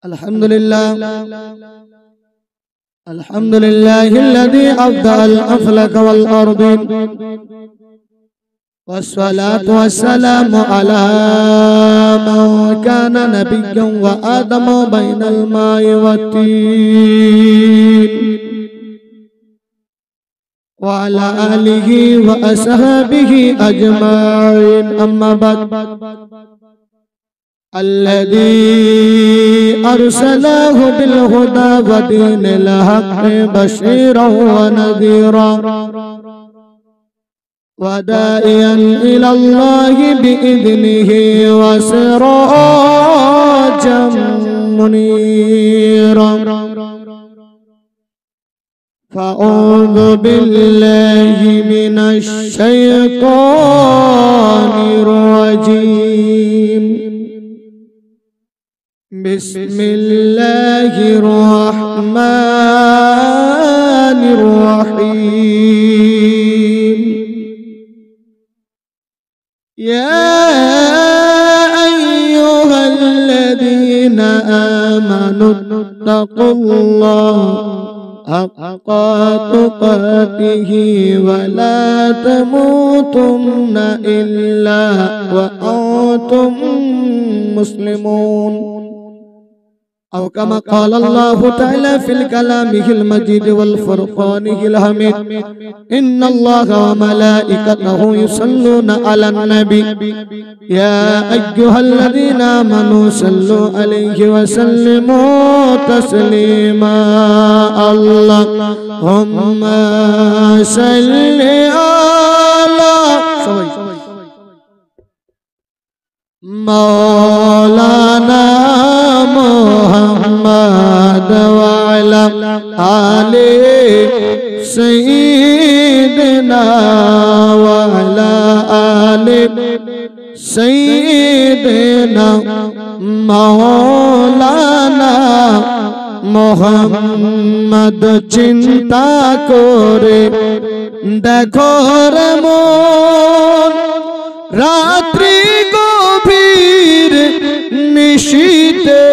الحمد لله الذي أبدأ الأفلاك والأرض، والصلاة والسلام على من كان نبيا وآدم بين الماء والطين، وعلى آله وأصحابه أجمعين. أما بعد، الذي أرسله بالهدى ودين الحق بشيرا ونذيرا وداعيا إلى الله بإذنه وسراجا منيرا. فأعوذ بالله من الشيطان الرجيم. بسم الله الرحمن الرحيم. يا أيها الذين آمنوا اتقوا الله حق تقاته ولا تموتن إلا وأنتم مسلمون، أو كما قال الله تعالى في كلامه المجيد والفرقانه الحميد: إن الله وملائكته يصلون على النبي يا أيها الذين آمنوا صلوا عليه وسلموا تسليما. اللهم صل على مولانا محمد وعلى آل سيدنا وعلى آل سيدنا مولانا محمد। চিন্তা করে দেখো রে মন, রাত্রি গভীর নিশীতে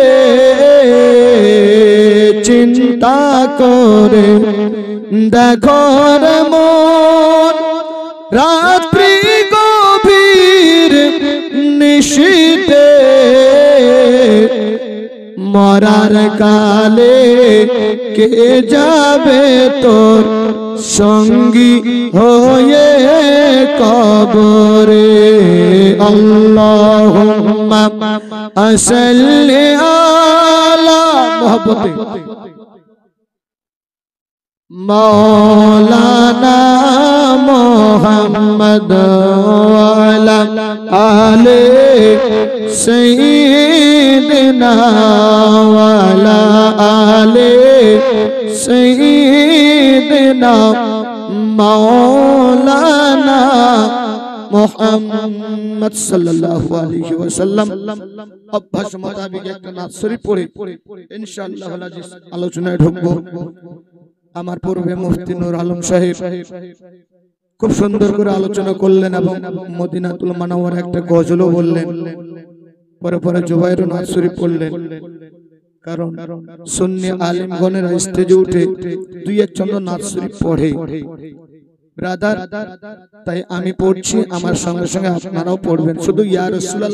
চিন্তা করে দেখো রে মন, রাত্রি গভীর নিশীতে মরার কালে কে যাবে তোর সঙ্গী হয়ে কবরে। আল্লাহুম্মা সাল্লি আলা মুহাব্বতে মাওলানা মুহাম্মদ ওয়া আলা আলি সাইয়্যিদিনা ওয়া আলা আলি সাইয়্যিদিনা মাওলানা মুহাম্মদ সাল্লাল্লাহু আলাইহি ওয়াসাল্লাম। অভ্যাস মোতাবেক একটা নাত শরীফ পড়ে ইনশাআল্লাহ আজিজ আলোচনায় ঢুকবো। আমার পূর্বে মুফতি নূর আলম সাহেব খুব সুন্দর করে আলোচনা করলেন এবং মদিনাতুল মুনাওয়ারা একটা গজলও বললেন, পরে পরে জুবাইর নাত শরীফ পড়লেন। কারণ সুন্নি আলেমগণের স্টেজে উঠে দুই একজন নাত শরীফ পড়ে ব্রাদার, তাই আমি পড়ছি, আমার সঙ্গে সঙ্গে আপনারাও পড়বেন। শুধু ইয়া রাসূলুল্লাহ